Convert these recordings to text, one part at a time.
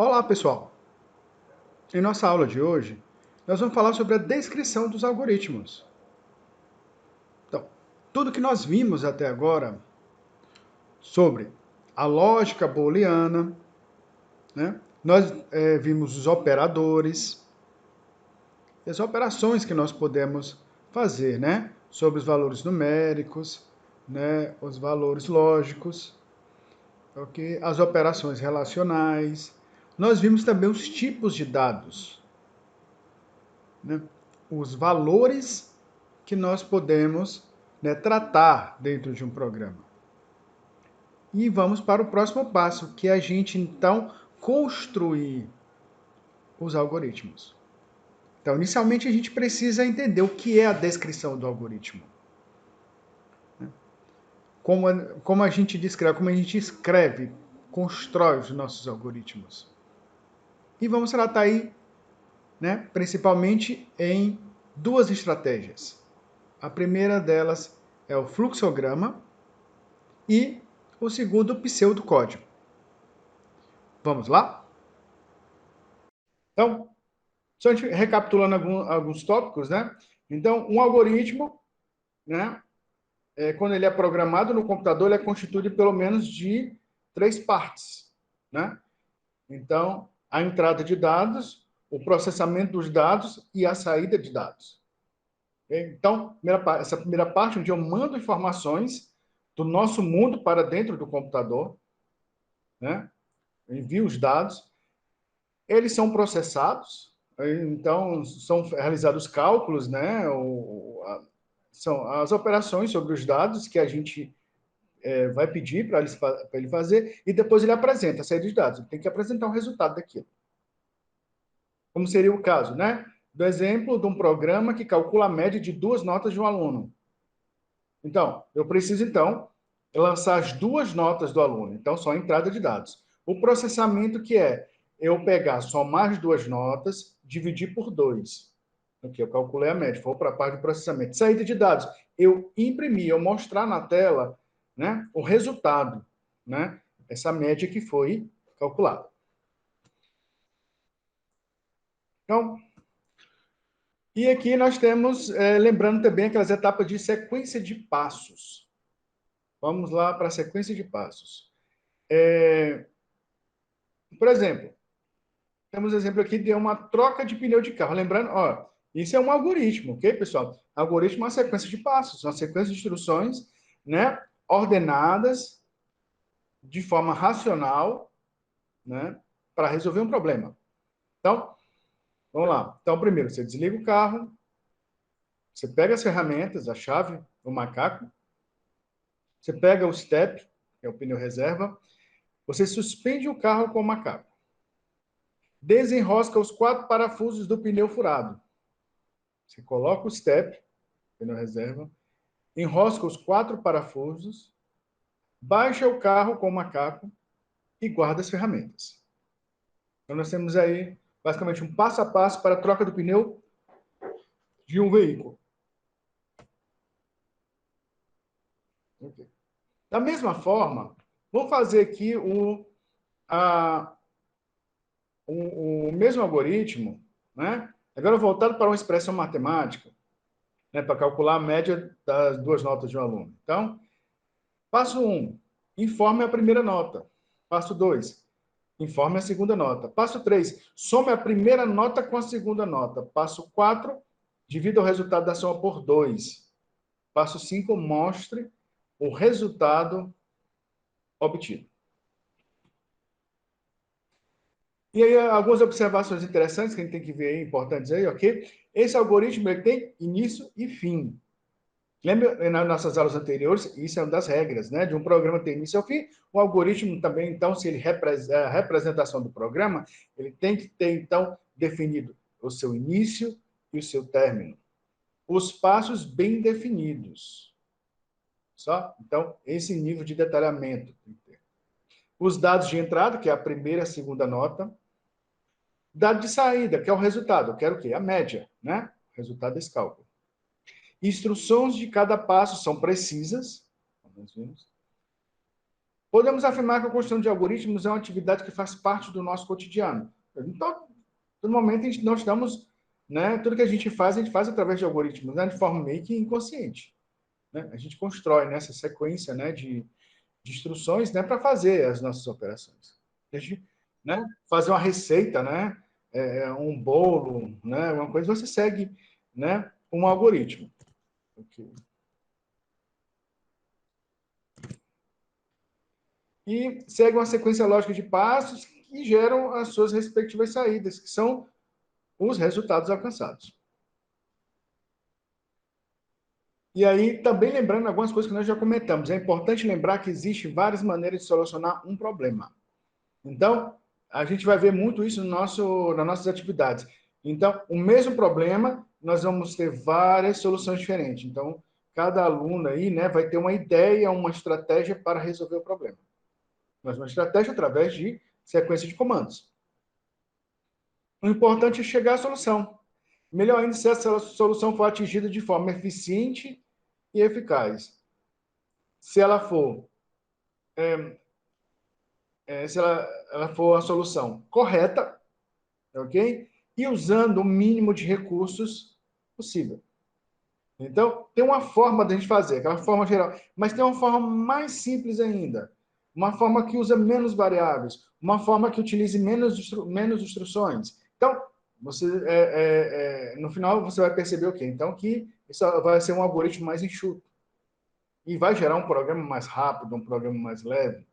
Olá, pessoal! Em nossa aula de hoje, nós vamos falar sobre a descrição dos algoritmos. Então, tudo que nós vimos até agora sobre a lógica booleana, né? Nós vimos os operadores, as operações que nós podemos fazer, né? Sobre os valores numéricos, né? Os valores lógicos, okay? As operações relacionais. Nós vimos também os tipos de dados, né? Os valores que nós podemos, né, tratar dentro de um programa. E vamos para o próximo passo, que é a gente, então, construir os algoritmos. Então, inicialmente, a gente precisa entender o que é a descrição do algoritmo. Como a gente descreve, como a gente escreve, constrói os nossos algoritmos. E vamos tratar aí, né, principalmente em duas estratégias. A primeira delas é o fluxograma e o segundo, o pseudocódigo. Vamos lá? Então, só recapitulando alguns tópicos, né? Então, um algoritmo, né, quando ele é programado no computador, ele é constituído pelo menos de 3 partes, né? Então, a entrada de dados, o processamento dos dados e a saída de dados. Então, essa primeira parte, onde eu mando informações do nosso mundo para dentro do computador, né? Envio os dados, eles são processados, então são realizados cálculos, né? São as operações sobre os dados que a gente vai pedir para ele fazer, e depois ele apresenta a série de dados. Ele tem que apresentar o resultado daquilo. Como seria o caso, né? Do exemplo de um programa que calcula a média de 2 notas de um aluno. Então, eu preciso, então, lançar as 2 notas do aluno. Então, só a entrada de dados. O processamento, que é eu pegar, somar as 2 notas, dividir por 2. Aqui, eu calculei a média, vou para a parte de processamento. Saída de dados, eu imprimir, eu mostrar na tela, né, o resultado, né, essa média que foi calculada. Então, e aqui nós temos, lembrando também aquelas etapas de sequência de passos. Vamos lá para a sequência de passos. Por exemplo, temos exemplo aqui de uma troca de pneu de carro. Lembrando, ó, isso é um algoritmo, ok, pessoal? Algoritmo é uma sequência de passos, uma sequência de instruções, né, ordenadas de forma racional, né, para resolver um problema. Então, vamos lá. Então, primeiro, você desliga o carro, você pega as ferramentas, a chave, o macaco, você pega o step, que é o pneu reserva, você suspende o carro com o macaco. Desenrosca os 4 parafusos do pneu furado. Você coloca o step, pneu reserva, enrosca os 4 parafusos, baixa o carro com o macaco e guarda as ferramentas. Então, nós temos aí, basicamente, um passo a passo para a troca do pneu de um veículo. Okay. Da mesma forma, vou fazer aqui o mesmo algoritmo, né? Agora voltado para uma expressão matemática, né? Para calcular a média das 2 notas de um aluno. Então, passo 1, informe a primeira nota. Passo 2, informe a segunda nota. Passo 3, some a primeira nota com a segunda nota. Passo 4, divida o resultado da soma por 2. Passo 5, mostre o resultado obtido. E aí, algumas observações interessantes que a gente tem que ver aí, importantes aí, ok? Esse algoritmo ele tem início e fim. Lembra, nas nossas aulas anteriores, isso é uma das regras, né? De um programa ter início ao fim, o algoritmo também, então, se ele a representação do programa, ele tem que ter, então, definido o seu início e o seu término. Os passos bem definidos. Só? Então, esse nível de detalhamento. Os dados de entrada, que é a primeira e a segunda nota. Dado de saída, que é o resultado. Eu quero o quê? A média, né? O resultado desse cálculo. Instruções de cada passo são precisas, como nós vimos. Podemos afirmar que a construção de algoritmos é uma atividade que faz parte do nosso cotidiano. Então, no momento, nós estamos, né, tudo que a gente faz através de algoritmos, né, de forma meio que inconsciente. Né? A gente constrói nessa sequência, né, de instruções, né, para fazer as nossas operações. A gente, né, fazer uma receita, né, um bolo, né, uma coisa, você segue, né, um algoritmo. Okay. E segue uma sequência lógica de passos que geram as suas respectivas saídas, que são os resultados alcançados. E aí, também lembrando algumas coisas que nós já comentamos, é importante lembrar que existem várias maneiras de solucionar um problema. Então, a gente vai ver muito isso nas nossas atividades. Então, o mesmo problema, nós vamos ter várias soluções diferentes. Então, cada aluno aí, né, vai ter uma ideia, uma estratégia para resolver o problema. Mas uma estratégia através de sequência de comandos. O importante é chegar à solução. Melhor ainda se essa solução for atingida de forma eficiente e eficaz. Se ela for, se ela for a solução correta, ok? E usando o mínimo de recursos possível. Então, tem uma forma de a gente fazer, aquela forma geral, mas tem uma forma mais simples ainda. Uma forma que usa menos variáveis, uma forma que utilize menos instruções. Então, você, no final, você vai perceber o quê? Então, que isso vai ser um algoritmo mais enxuto. E vai gerar um programa mais rápido, um programa mais leve.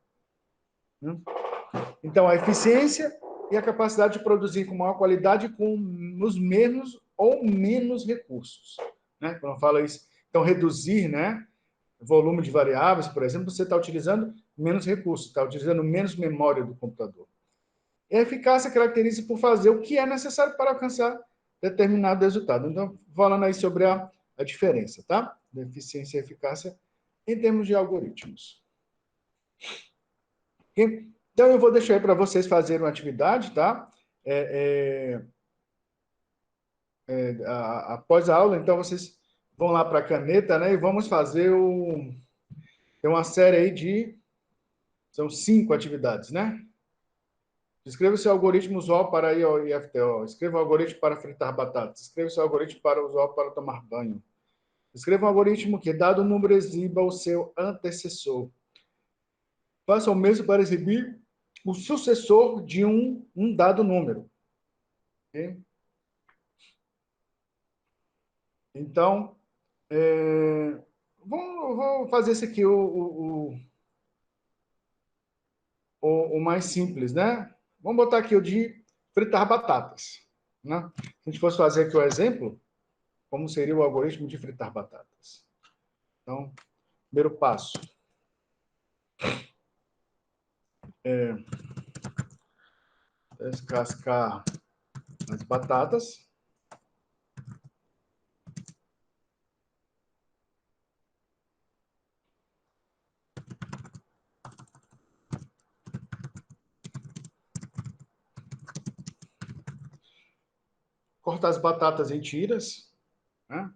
Então, a eficiência e a capacidade de produzir com maior qualidade com os mesmos ou menos recursos. Né? Quando eu falo isso, então, reduzir, né, volume de variáveis, por exemplo, você está utilizando menos recursos, está utilizando menos memória do computador. E a eficácia caracteriza por fazer o que é necessário para alcançar determinado resultado. Então, falando aí sobre a diferença, tá? Da eficiência e eficácia em termos de algoritmos. Então, eu vou deixar aí para vocês fazerem uma atividade, tá? Após a aula, então, vocês vão lá para a caneta, né? E vamos fazer tem uma série aí são 5 atividades, né? Escreva o seu algoritmo usual para ir ao IFTO. Escreva o algoritmo para fritar batatas. Escreva o seu algoritmo usual para tomar banho. Escreva um algoritmo que, dado o número, exiba o seu antecessor. Faça o mesmo para exibir o sucessor de um dado número. Okay? Então, vou fazer esse aqui, o mais simples, né? Vamos botar aqui o de fritar batatas. Né? Se a gente fosse fazer aqui o exemplo, como seria o algoritmo de fritar batatas? Então, primeiro passo é descascar as batatas. Cortar as batatas em tiras, né?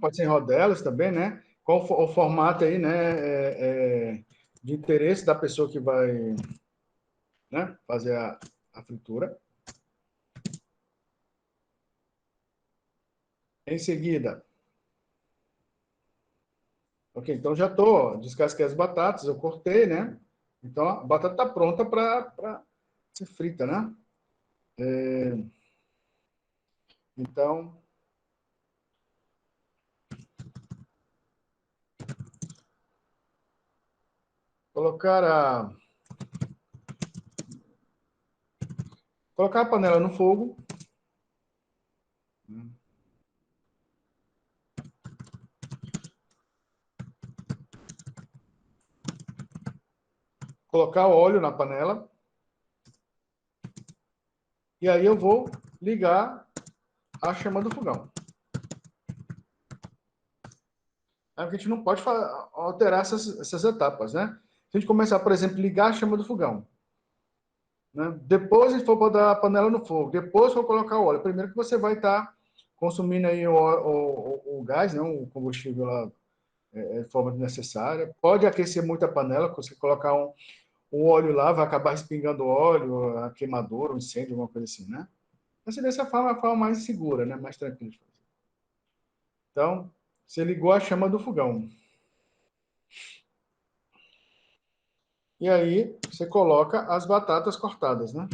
Pode ser em rodelas também, né? Qual o formato aí, né? De interesse da pessoa que vai, né, fazer a fritura. Em seguida, ok, então já descasquei as batatas, eu cortei, né? Então a batata está pronta para ser frita, né? Então, colocar colocar a panela no fogo. Colocar o óleo na panela. E aí eu vou ligar a chama do fogão. A gente não pode alterar essas etapas, né? Se a gente começar, por exemplo, ligar a chama do fogão, né? Depois a gente for botar a panela no fogo, depois for colocar o óleo. Primeiro que você vai estar consumindo aí o gás, né? O combustível lá de forma necessária. Pode aquecer muito a panela, você colocar um óleo lá, vai acabar respingando óleo, a queimadura, um incêndio, alguma coisa assim, né? Essa dessa forma é a forma mais segura, né? Mais tranquila de fazer. Então, você ligou a chama do fogão. E aí, você coloca as batatas cortadas, né?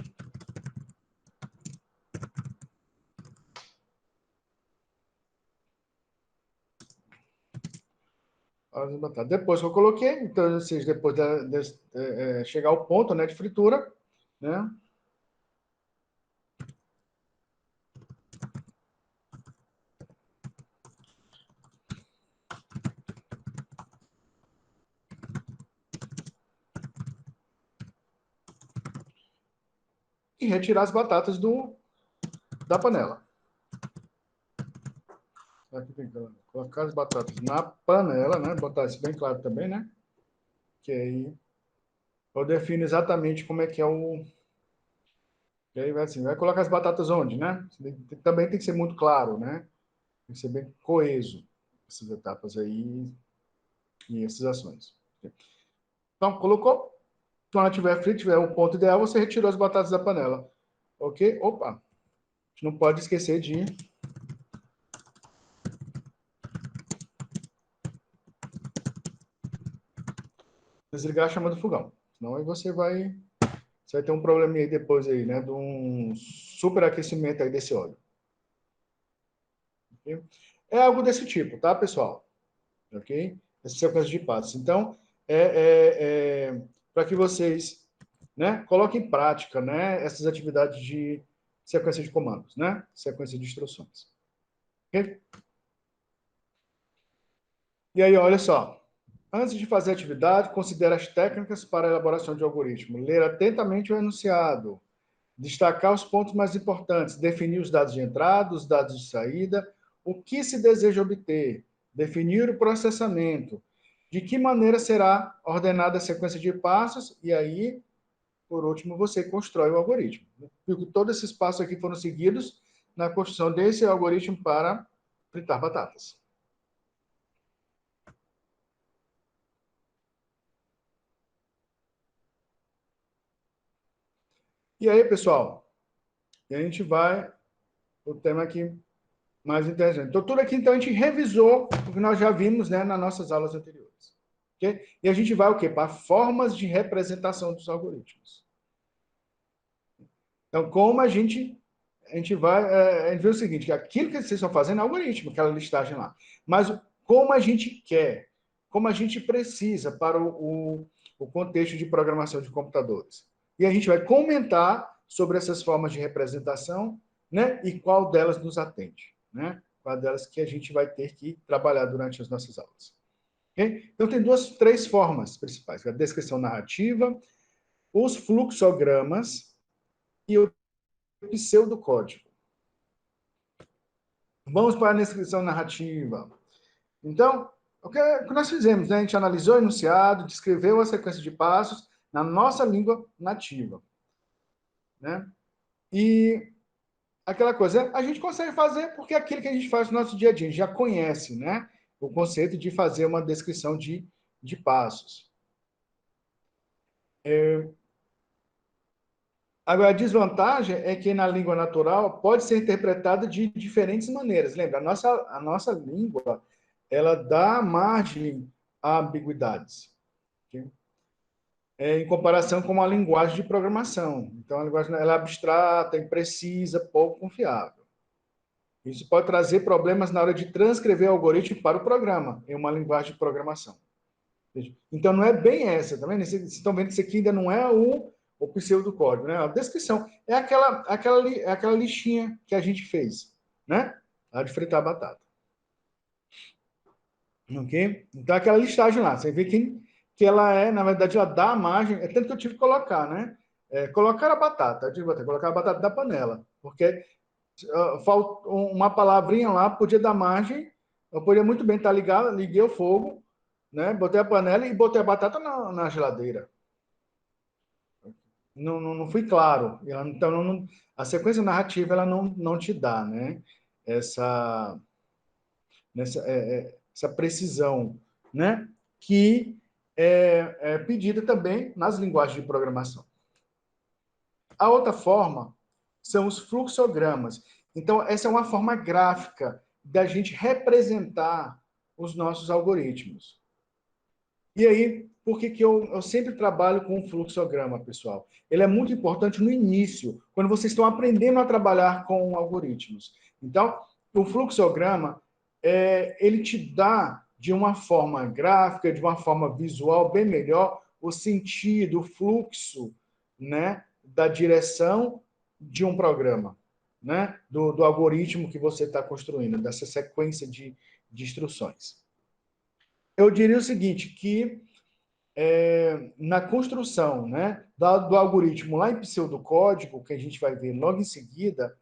As batatas. Depois que eu coloquei, então, ou seja, depois chegar ao ponto, né, de fritura, né? E retirar as batatas da panela. Aqui tem que colocar as batatas na panela, né? Botar isso bem claro também, né? Que aí eu defino exatamente como é que é o. E aí vai assim, vai colocar as batatas onde, né? Também tem que ser muito claro, né? Tem que ser bem coeso essas etapas aí e essas ações. Então, colocou. Quando ela estiver frita, tiver o ponto ideal, você retirou as batatas da panela. Ok? Opa! A gente não pode esquecer de desligar a chama do fogão. Senão aí você vai ter um probleminha aí depois aí, né? De um superaquecimento aí desse óleo. Okay? É algo desse tipo, tá, pessoal? Ok? Essa sequência de passos. Então, para que vocês, né, coloquem em prática, né, essas atividades de sequência de comandos, né? Sequência de instruções. Ok? E aí, olha só. Antes de fazer a atividade, considere as técnicas para a elaboração de algoritmo. Ler atentamente o enunciado. Destacar os pontos mais importantes. Definir os dados de entrada, os dados de saída. O que se deseja obter. Definir o processamento. De que maneira será ordenada a sequência de passos. E aí, por último, você constrói o algoritmo. Todos esses passos aqui foram seguidos na construção desse algoritmo para fritar batatas. E aí, pessoal, a gente vai o tema aqui mais interessante. Então, tudo aqui, então, a gente revisou o que nós já vimos, né, nas nossas aulas anteriores. Okay? E a gente vai o quê? Para formas de representação dos algoritmos. Então, como a gente vai, a gente vê o seguinte, que aquilo que vocês estão fazendo é algoritmo, aquela listagem lá. Mas como a gente quer, como a gente precisa para o contexto de programação de computadores. E a gente vai comentar sobre essas formas de representação, né? E qual delas nos atende, né? Qual delas que a gente vai ter que trabalhar durante as nossas aulas. Okay? Então, tem três formas principais: a descrição narrativa, os fluxogramas e o pseudocódigo. Vamos para a descrição narrativa. Então, o que nós fizemos? Né? A gente analisou o enunciado, descreveu a sequência de passos na nossa língua nativa. Né? E aquela coisa, a gente consegue fazer porque é aquilo que a gente faz no nosso dia a dia, a gente já conhece, né? O conceito de fazer uma descrição de passos. Agora, a desvantagem é que na língua natural pode ser interpretada de diferentes maneiras. Lembra, a nossa língua, ela dá margem a ambiguidades. Okay? Em comparação com uma linguagem de programação. Então, a linguagem ela é abstrata, imprecisa, pouco confiável. Isso pode trazer problemas na hora de transcrever o algoritmo para o programa, em uma linguagem de programação. Então, não é bem essa, tá vendo? Vocês estão vendo que isso aqui ainda não é o pseudocódigo, né? A descrição é aquela listinha que a gente fez, né? A de fritar a batata. Ok? Então, aquela listagem lá, você vê que ela é, na verdade, ela dá a margem, é tanto que eu tive que colocar, né? Colocar a batata, eu tive que colocar a batata da panela, porque falta uma palavrinha lá, podia dar margem, eu poderia muito bem estar ligado, liguei o fogo, né? Botei a panela e botei a batata na geladeira. Não fui claro. Então, a sequência narrativa ela não te dá, né? Essa precisão, né, que é pedida também nas linguagens de programação. A outra forma são os fluxogramas. Então, essa é uma forma gráfica da gente representar os nossos algoritmos. E aí, por que eu sempre trabalho com o fluxograma, pessoal? Ele é muito importante no início, quando vocês estão aprendendo a trabalhar com algoritmos. Então, o fluxograma, ele te dá, de uma forma gráfica, de uma forma visual bem melhor, o sentido, o fluxo, né, da direção de um programa, né, do algoritmo que você está construindo, dessa sequência de instruções. Eu diria o seguinte, que na construção, né, do algoritmo lá em pseudocódigo, que a gente vai ver logo em seguida,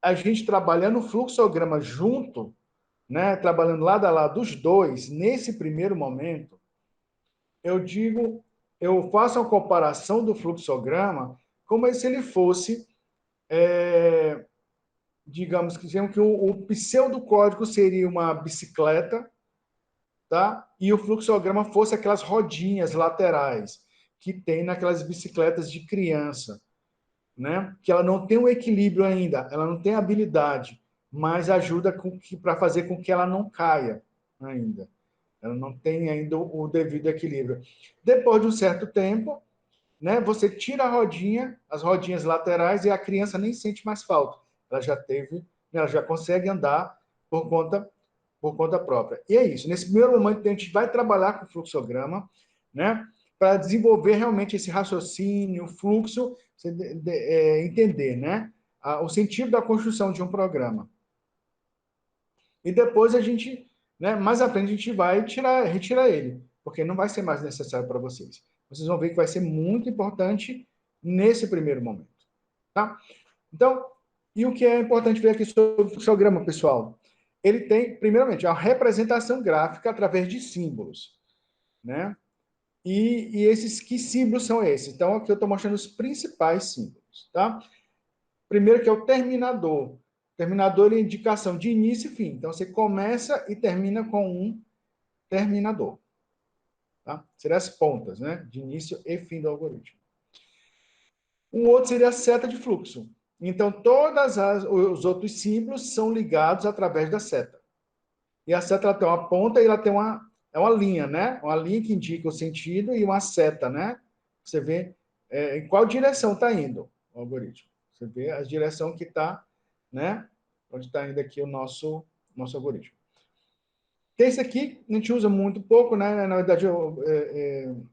a gente trabalhando o fluxograma junto, né, trabalhando lado a lado os dois, nesse primeiro momento, eu faço a comparação do fluxograma como se ele fosse, digamos que o pseudocódigo seria uma bicicleta, tá? E o fluxograma fosse aquelas rodinhas laterais que tem naquelas bicicletas de criança, né? Que ela não tem o equilíbrio ainda, ela não tem habilidade, mas ajuda para fazer com que ela não caia ainda. Ela não tem ainda o devido equilíbrio. Depois de um certo tempo, né, você tira a rodinha, as rodinhas laterais, e a criança nem sente mais falta. Ela já consegue andar por conta própria. E é isso. Nesse primeiro momento, a gente vai trabalhar com o fluxograma, né, para desenvolver realmente esse raciocínio, fluxo, entender, né, o sentido da construção de um programa. E depois a gente, né, mais à frente, a gente vai retirar ele, porque não vai ser mais necessário para vocês. Vocês vão ver que vai ser muito importante nesse primeiro momento. Tá? Então, e o que é importante ver aqui sobre o fluxograma, pessoal? Ele tem, primeiramente, a representação gráfica através de símbolos, né? E esses, que símbolos são esses? Então, aqui eu estou mostrando os principais símbolos, tá? Primeiro que é o terminador. Terminador é indicação de início e fim. Então, você começa e termina com um terminador. Tá? Seriam as pontas, né? De início e fim do algoritmo. O outro seria a seta de fluxo. Então, todos os outros símbolos são ligados através da seta. E a seta ela tem uma ponta e ela tem uma linha, né? Uma linha que indica o sentido e uma seta, né? Você vê em qual direção está indo o algoritmo. Você vê a direção que está, né? Onde está indo aqui o nosso algoritmo. Esse aqui a gente usa muito pouco, né? Na verdade, eu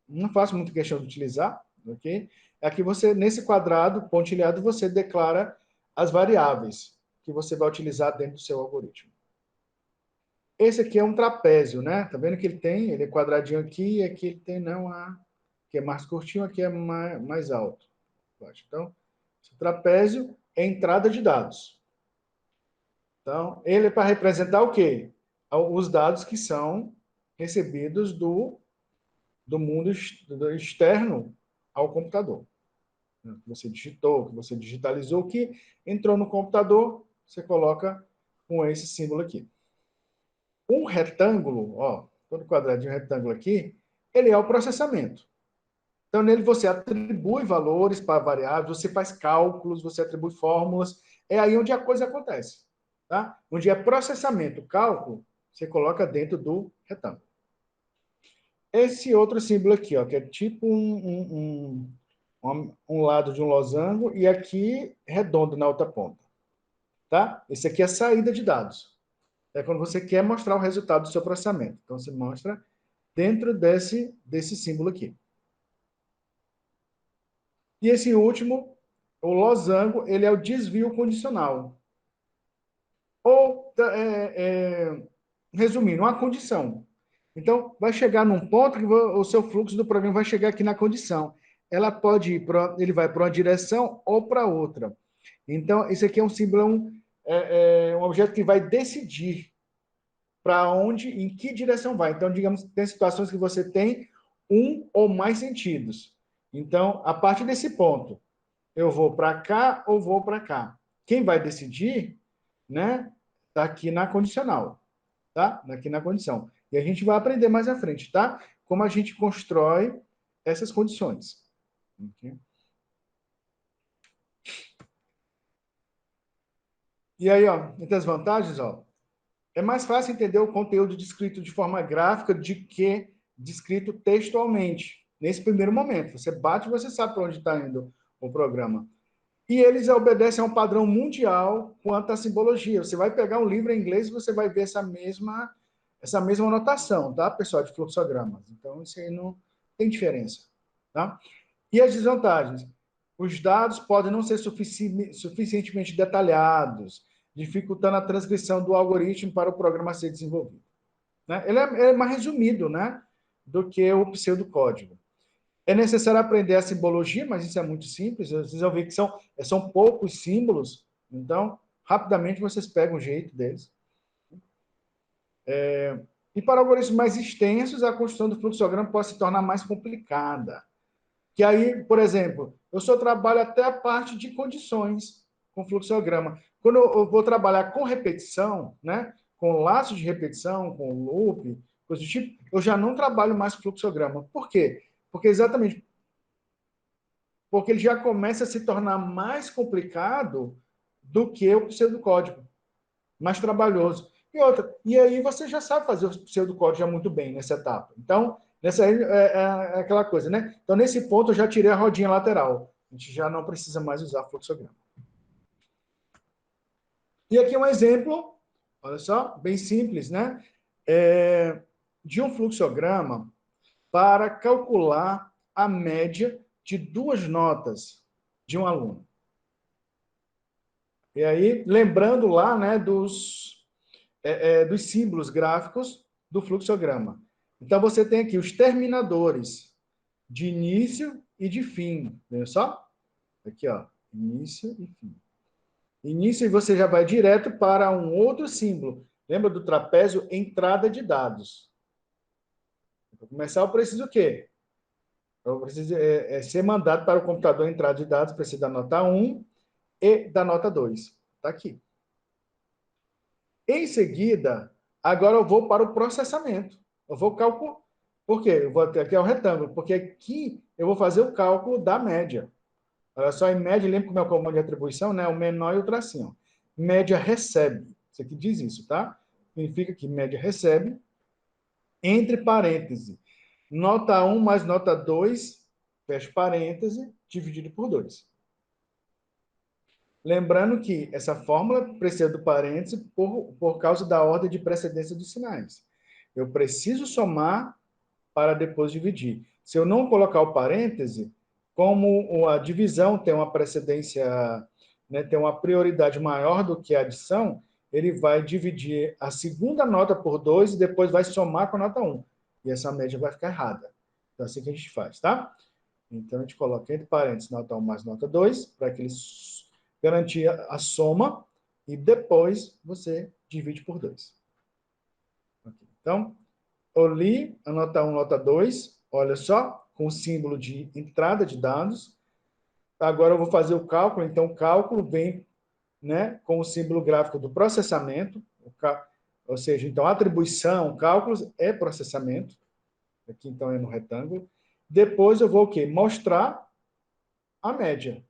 não faço muito questão de utilizar, ok? Aqui você, nesse quadrado pontilhado, você declara as variáveis que você vai utilizar dentro do seu algoritmo. Esse aqui é um trapézio, né? Tá vendo que ele é quadradinho aqui, e aqui ele tem que é mais curtinho, aqui é mais alto. Então, esse trapézio é entrada de dados. Então, ele é para representar o quê? Os dados que são recebidos do mundo externo ao computador. Que você digitou, que você digitalizou, que entrou no computador, você coloca com esse símbolo aqui. Um retângulo, ó, todo quadradinho retângulo aqui, ele é o processamento. Então, nele você atribui valores para variáveis, você faz cálculos, você atribui fórmulas, é aí onde a coisa acontece. Tá? Onde é processamento, cálculo, você coloca dentro do retângulo. Esse outro símbolo aqui, ó, que é tipo um lado de um losango e aqui redondo na outra ponta. Tá? Esse aqui é a saída de dados. É quando você quer mostrar o resultado do seu processamento. Então, você mostra dentro desse símbolo aqui. E esse último, o losango, ele é o desvio condicional. Ou, resumindo, uma condição. Então, vai chegar num ponto que o seu fluxo do programa vai chegar aqui na condição. Ele vai para uma direção ou para outra. Então, esse aqui é um símbolo, um objeto que vai decidir para onde, em que direção vai. Então, digamos, tem situações que você tem um ou mais sentidos. Então, a partir desse ponto, eu vou para cá ou vou para cá. Quem vai decidir, né, está aqui na condicional, tá? Aqui na condição. E a gente vai aprender mais à frente, tá? Como a gente constrói essas condições. Okay? E aí, ó, entre as vantagens, ó, é mais fácil entender o conteúdo descrito de forma gráfica do que descrito textualmente. Nesse primeiro momento, você bate e você sabe para onde está indo o programa. E eles obedecem a um padrão mundial quanto à simbologia. Você vai pegar um livro em inglês e você vai ver essa mesma notação, tá, pessoal, de fluxogramas. Então, isso aí não tem diferença. Tá? E as desvantagens? Os dados podem não ser suficientemente detalhados, dificultando a transcrição do algoritmo para o programa ser desenvolvido. Né? Ele é mais resumido, né, do que o pseudocódigo. É necessário aprender a simbologia, mas isso é muito simples. Vocês vão ver que são poucos símbolos, então, rapidamente vocês pegam o jeito deles. E para algoritmos mais extensos, a construção do fluxograma pode se tornar mais complicada. Que aí, por exemplo, eu só trabalho até a parte de condições com fluxograma. Quando eu vou trabalhar com repetição, né, com laço de repetição, com loop, coisa do tipo, eu já não trabalho mais com fluxograma. Por quê? Porque exatamente porque ele já começa a se tornar mais complicado do que o pseudocódigo, mais trabalhoso. E aí você já sabe fazer o pseudocódigo já muito bem nessa etapa. Então, nessa aí é aquela coisa, né? Então, nesse ponto, eu já tirei a rodinha lateral. A gente já não precisa mais usar fluxograma. E aqui um exemplo, olha só, bem simples, né? De um fluxograma para calcular a média de 2 notas de um aluno. E aí, lembrando lá, né, dos símbolos gráficos do fluxograma. Então, você tem aqui os terminadores de início e de fim. Viu só? Aqui, ó, início e fim. Início, e você já vai direto para um outro símbolo. Lembra do trapézio? Entrada de dados. Para começar, eu preciso o quê? Eu preciso ser mandado para o computador entrada de dados, preciso da nota 1 e da nota 2. Está aqui. Em seguida, agora eu vou para o processamento. Eu vou calcular. Por quê? Eu vou aqui é o retângulo, porque aqui eu vou fazer o cálculo da média. Olha só, em média, lembra como é o comando de atribuição, né? O menor e o tracinho. Média recebe. Isso aqui diz isso, tá? Significa que média recebe, entre parênteses, nota 1 mais nota 2, fecha parêntese, dividido por 2. Lembrando que essa fórmula precisa do parêntese por causa da ordem de precedência dos sinais. Eu preciso somar para depois dividir. Se eu não colocar o parêntese, como a divisão tem uma precedência, né, tem uma prioridade maior do que a adição, ele vai dividir a segunda nota por 2 e depois vai somar com a nota 1. E essa média vai ficar errada. Então, é assim que a gente faz, tá? Então, a gente coloca entre parênteses nota 1 mais nota 2, para que ele garantir a soma, e depois você divide por 2. Okay. Então, eu li a nota 1, nota 2, olha só, com o símbolo de entrada de dados. Agora eu vou fazer o cálculo, então o cálculo vem, né, com o símbolo gráfico do processamento, ou seja, então atribuição, cálculos é processamento, aqui então é no retângulo. Depois eu vou o quê? Mostrar a média,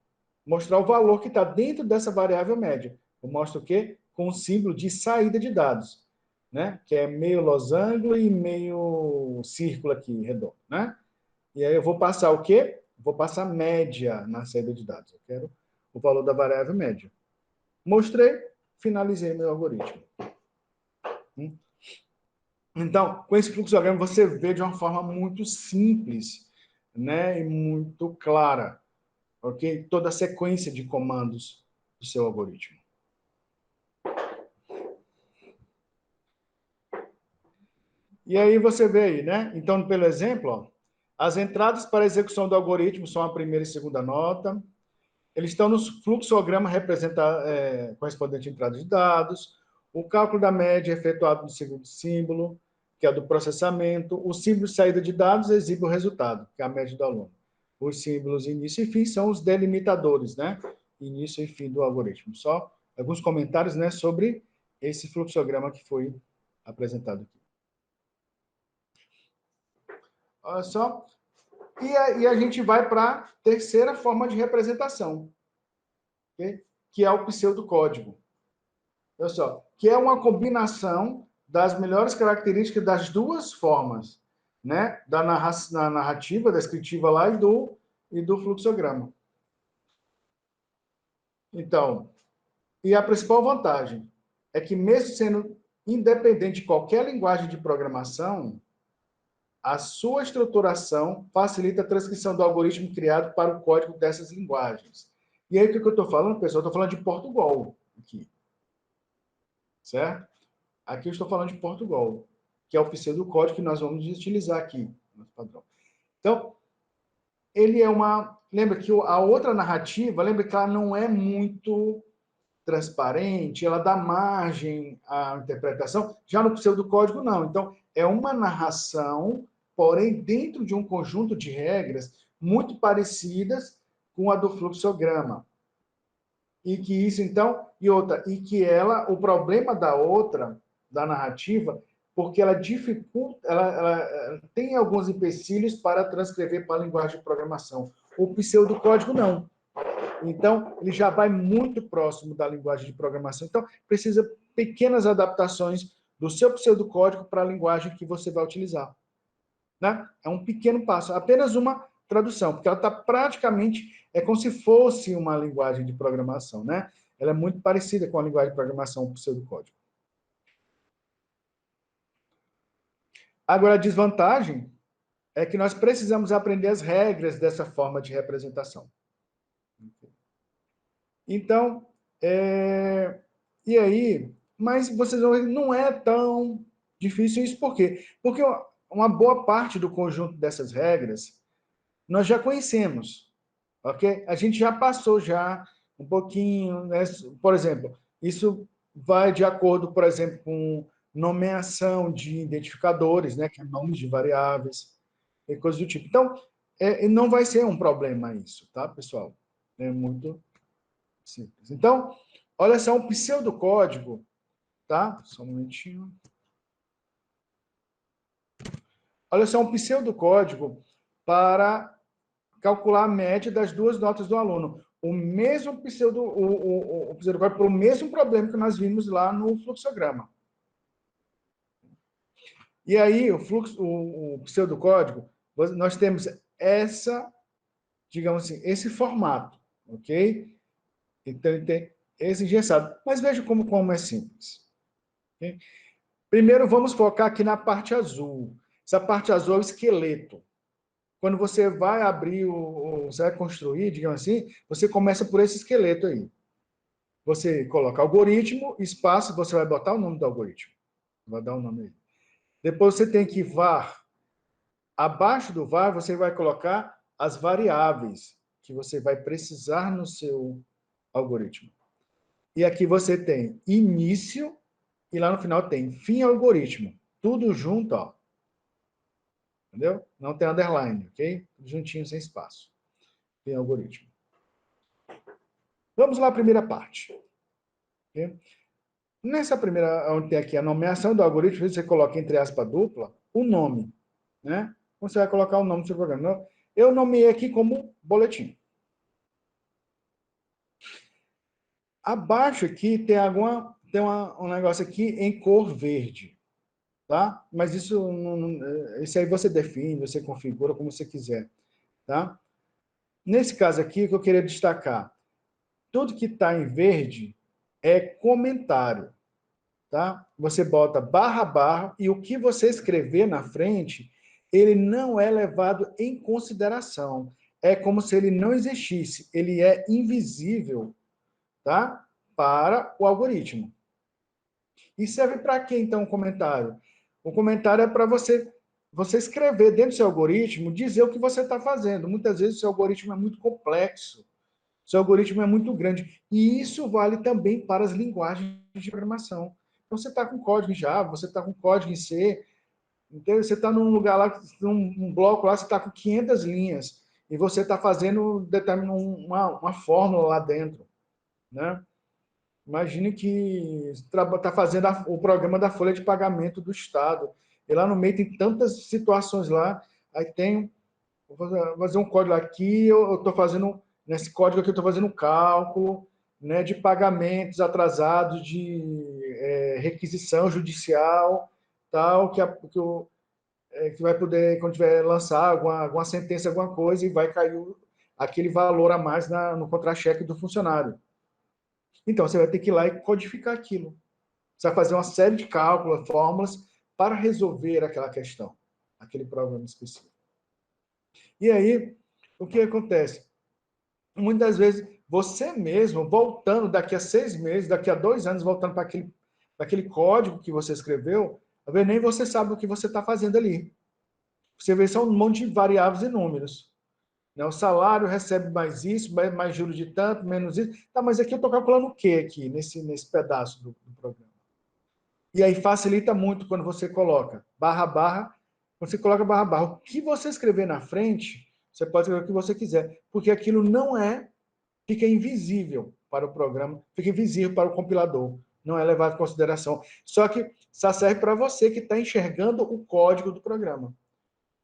mostrar o valor que está dentro dessa variável média. Eu mostro o quê? Com o símbolo de saída de dados, né? Que é meio losango e meio círculo aqui, redondo, né? E aí eu vou passar o quê? Vou passar média na saída de dados. Eu quero o valor da variável média. Mostrei, finalizei meu algoritmo. Então, com esse fluxograma, você vê de uma forma muito simples, né? E muito clara, ok? Toda a sequência de comandos do seu algoritmo. E aí você vê aí, né? Então, pelo exemplo, ó, as entradas para a execução do algoritmo são a primeira e segunda nota. Eles estão no fluxograma correspondente à entrada de dados. O cálculo da média é efetuado no segundo símbolo, que é do processamento. O símbolo de saída de dados exibe o resultado, que é a média do aluno. Os símbolos início e fim são os delimitadores, né? Início e fim do algoritmo. Só alguns comentários, né, sobre esse fluxograma que foi apresentado aqui. Olha só. E a gente vai para a terceira forma de representação, okay? Que é o pseudocódigo. Olha só, que é uma combinação das melhores características das duas formas, né? Da narrativa, descritiva lá e do fluxograma. Então, e a principal vantagem é que, mesmo sendo independente de qualquer linguagem de programação, a sua estruturação facilita a transcrição do algoritmo criado para o código dessas linguagens. E aí, o que eu estou falando, pessoal? Eu estou falando de Portugal aqui, certo? Aqui eu estou falando de Portugal, que é o pseudocódigo que nós vamos utilizar aqui, no padrão. Então, ele é uma... Lembra que a outra narrativa, lembra que ela não é muito transparente, ela dá margem à interpretação. Já no pseudocódigo, não. Então, é uma narração, porém, dentro de um conjunto de regras muito parecidas com a do fluxograma. E que isso, então, e que ela, o problema da outra, da narrativa, porque ela dificulta, ela tem alguns empecilhos para transcrever para a linguagem de programação. O pseudocódigo, não. Então, ele já vai muito próximo da linguagem de programação. Então, precisa pequenas adaptações do seu pseudocódigo para a linguagem que você vai utilizar. Né? É um pequeno passo, apenas uma tradução, porque ela está praticamente, é como se fosse uma linguagem de programação, né? Ela é muito parecida com a linguagem de programação, o pseudocódigo. Agora, a desvantagem é que nós precisamos aprender as regras dessa forma de representação. Então, e aí, mas vocês vão ver, não é tão difícil isso, por quê? Porque uma boa parte do conjunto dessas regras nós já conhecemos, ok? A gente já passou já um pouquinho, né? Por exemplo, isso vai de acordo, por exemplo, com nomeação de identificadores, né? Que é nomes de variáveis e coisas do tipo. Então, não vai ser um problema isso, tá, pessoal? É muito simples. Então, olha só, um pseudocódigo, tá? Só um momentinho. Olha só, um pseudocódigo para calcular a média das duas notas do aluno. O mesmo o pseudocódigo para o mesmo problema que nós vimos lá no fluxograma. E aí, o pseudocódigo, nós temos essa, digamos assim, esse formato, ok? Então, ele tem esse engessado. Mas veja como é simples. Okay? Primeiro, vamos focar aqui na parte azul. Essa parte azul é o esqueleto. Quando você vai abrir, você vai construir, digamos assim, você começa por esse esqueleto aí. Você coloca algoritmo, espaço, você vai botar o nome do algoritmo. Vai dar o nome aí. Depois você tem que var. Abaixo do var, você vai colocar as variáveis que você vai precisar no seu algoritmo. E aqui você tem início e lá no final tem fim algoritmo. Tudo junto, ó. Entendeu? Não tem underline, ok? Tudo juntinho, sem espaço. Fim algoritmo. Vamos lá à primeira parte. Okay? Nessa primeira, onde tem aqui a nomeação do algoritmo, você coloca entre aspas dupla o nome. Né? Você vai colocar o nome do seu programa. Eu nomeei aqui como boletim. Abaixo aqui tem um negócio aqui em cor verde. Tá? Mas isso aí você define, você configura como você quiser. Tá? Nesse caso aqui, o que eu queria destacar, tudo que está em verde é comentário. Tá? Você bota barra, barra, e o que você escrever na frente, ele não é levado em consideração. É como se ele não existisse. Ele é invisível, tá? Para o algoritmo. E serve para quê, então, o comentário? O comentário é para você escrever dentro do seu algoritmo, dizer o que você está fazendo. Muitas vezes o seu algoritmo é muito complexo, o seu algoritmo é muito grande. E isso vale também para as linguagens de programação. Então, você está com código em Java, você está com código em C, então, você está num lugar lá, num bloco lá, você está com 500 linhas, e você está fazendo uma fórmula lá dentro. Né? Imagine que está fazendo o programa da folha de pagamento do Estado. E lá no meio tem tantas situações lá. Aí tenho, vou fazer um código aqui, eu estou fazendo, nesse código aqui eu estou fazendo um cálculo, né, de pagamentos atrasados de requisição judicial, tal, que vai poder, quando tiver lançar alguma sentença, alguma coisa, e vai cair aquele valor a mais no contra-cheque do funcionário. Então, você vai ter que ir lá e codificar aquilo. Você vai fazer uma série de cálculos, fórmulas, para resolver aquela questão, aquele problema específico. E aí, o que acontece? Muitas vezes, você mesmo, voltando daqui a 6 meses, daqui a 2 anos, voltando para aquele código que você escreveu, nem você sabe o que você está fazendo ali. Você vê só um monte de variáveis e números. Né? O salário recebe mais isso, mais juros de tanto, menos isso. Tá, mas aqui eu estou calculando o quê aqui, nesse pedaço do programa? E aí facilita muito quando você coloca barra, barra. Quando você coloca barra, barra, o que você escrever na frente, você pode escrever o que você quiser, porque aquilo não fica invisível para o programa, fica invisível para o compilador, não é levado em consideração. Só que só serve para você que está enxergando o código do programa.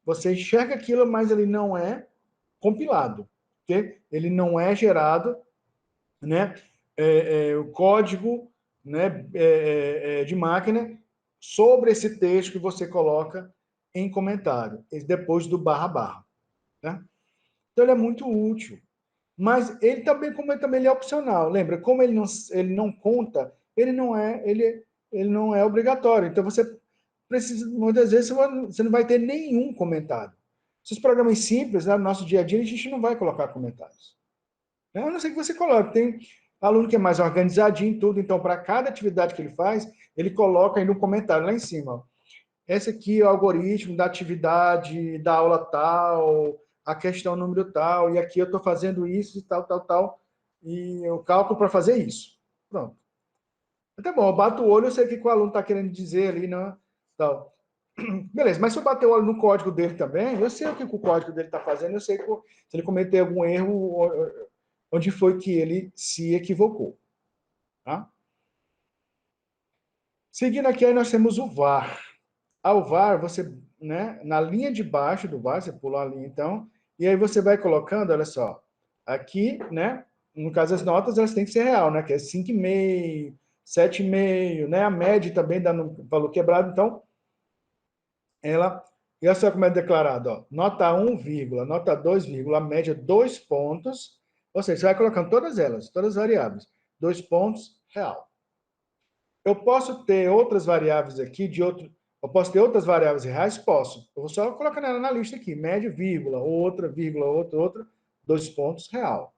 Você enxerga aquilo, mas ele não é compilado, okay? Ele não é gerado, né? O código, né, de máquina sobre esse texto que você coloca em comentário, depois do barra barra. Né? Então, ele é muito útil. Mas ele também, como ele é opcional, lembra? Como ele não conta, ele não é obrigatório. Então, você precisa, muitas vezes, você não vai ter nenhum comentário. Esses programas simples, né, no nosso dia a dia, a gente não vai colocar comentários. A não ser que você coloque. Tem aluno que é mais organizadinho em tudo, então, para cada atividade que ele faz, ele coloca aí no comentário lá em cima. Ó. Esse aqui é o algoritmo da atividade, da aula tal, a questão número tal, e aqui eu estou fazendo isso e tal, tal, tal, e o cálculo para fazer isso. Pronto. Até bom, eu bato o olho, eu sei o que o aluno está querendo dizer ali, né? Tal. Beleza, mas se eu bater o olho no código dele também, eu sei o que o código dele está fazendo, eu sei se ele cometeu algum erro, onde foi que ele se equivocou. Tá? Seguindo aqui, aí nós temos o VAR. Ao VAR, você, né, na linha de baixo do VAR, você pula a linha, então, e aí você vai colocando, olha só, aqui, né, no caso as notas, elas têm que ser real, né, que é 5,5, 7,5, né, a média também dá no valor quebrado, então, e olha só como é declarado, ó, nota 1, nota 2, a média 2 pontos, ou seja, você vai colocando todas elas, todas as variáveis, 2 pontos, real. Eu posso ter outras variáveis aqui, eu posso ter outras variáveis reais? Posso. Eu vou só colocar ela na lista aqui, média, vírgula, outra, 2 pontos, real.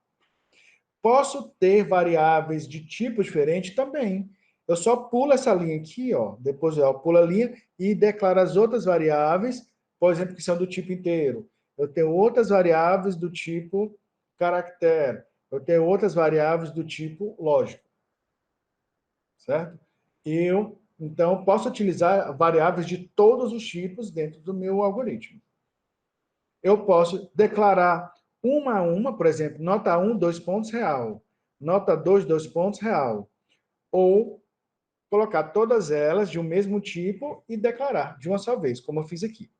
Posso ter variáveis de tipo diferente também. Eu só pulo essa linha aqui, ó, depois eu pulo a linha e declaro as outras variáveis, por exemplo, que são do tipo inteiro. Eu tenho outras variáveis do tipo caractere. Eu tenho outras variáveis do tipo lógico. Certo? Então, posso utilizar variáveis de todos os tipos dentro do meu algoritmo. Eu posso declarar uma a uma, por exemplo, nota 1, 2 pontos, real. Nota 2, 2 pontos, real. Ou colocar todas elas de um mesmo tipo e declarar de uma só vez, como eu fiz aqui.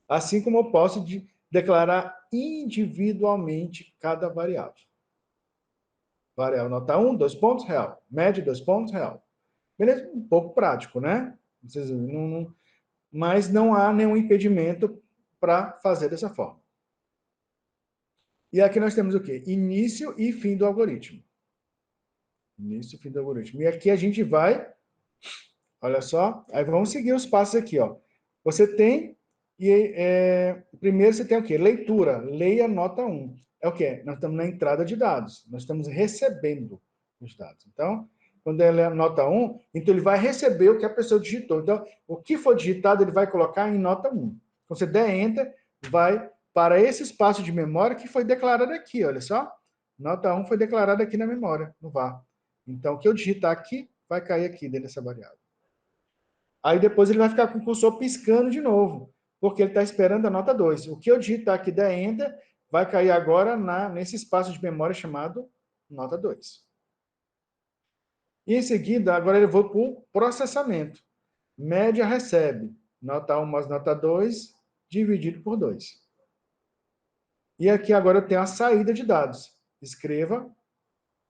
Assim como eu posso declarar individualmente cada variável. Variável nota 1, 2 pontos, real. Média, 2 pontos, real. Beleza? Um pouco prático, né? Mas não há nenhum impedimento para fazer dessa forma. E aqui nós temos o quê? Início e fim do algoritmo. Início e fim do algoritmo. E aqui a gente vai, olha só, aí vamos seguir os passos aqui, ó. Você tem, primeiro você tem o quê? Leitura, leia nota 1. É o quê? Nós estamos na entrada de dados, nós estamos recebendo os dados. Então, quando ele é nota 1, então ele vai receber o que a pessoa digitou. Então, o que for digitado, ele vai colocar em nota 1. Quando você der Enter, vai para esse espaço de memória que foi declarado aqui, olha só. Nota 1 foi declarada aqui na memória, no VAR. Então, o que eu digitar aqui, vai cair aqui dentro dessa variável. Aí depois ele vai ficar com o cursor piscando de novo, porque ele está esperando a nota 2. O que eu digitar aqui der Enter, vai cair agora nesse espaço de memória chamado nota 2. E em seguida, agora ele vai para o processamento. Média recebe nota 1 mais nota 2, dividido por 2. E aqui agora eu tenho a saída de dados. Escreva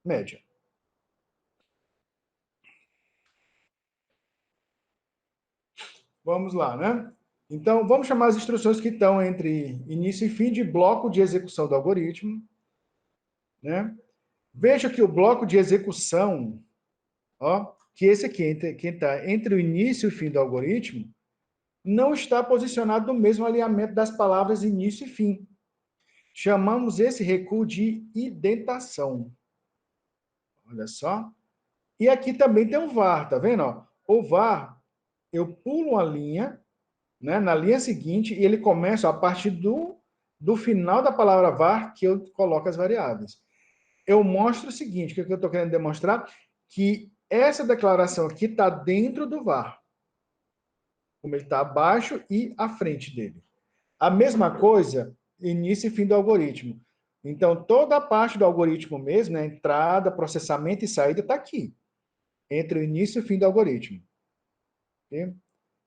média. Vamos lá, né? Então, vamos chamar as instruções que estão entre início e fim de bloco de execução do algoritmo, né? Veja que o bloco de execução, ó, que esse aqui, que está entre o início e o fim do algoritmo, não está posicionado no mesmo alinhamento das palavras início e fim. Chamamos esse recuo de indentação. Olha só. E aqui também tem um var, tá vendo? Ó? O var, eu pulo uma linha, né, na linha seguinte, e ele começa a partir do final da palavra var que eu coloco as variáveis. Eu mostro o seguinte, o que eu estou querendo demonstrar? Que essa declaração aqui está dentro do var. Como ele está abaixo e à frente dele. A mesma coisa, início e fim do algoritmo. Então, toda a parte do algoritmo mesmo, né, entrada, processamento e saída, está aqui. Entre o início e o fim do algoritmo. Okay?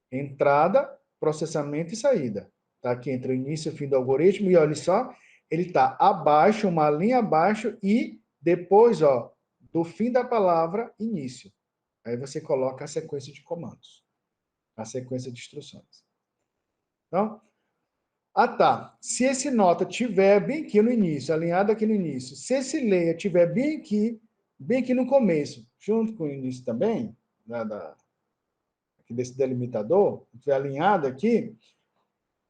Entrada, processamento e saída. Está aqui entre o início e o fim do algoritmo. E olha só, ele está abaixo, uma linha abaixo, e depois, ó, do fim da palavra, início. Aí você coloca a sequência de comandos. A sequência de instruções. Então, tá. Se esse nota tiver bem aqui no início, alinhado aqui no início, se esse leia tiver bem aqui no começo, junto com o início também, né, aqui desse delimitador, tiver alinhado aqui,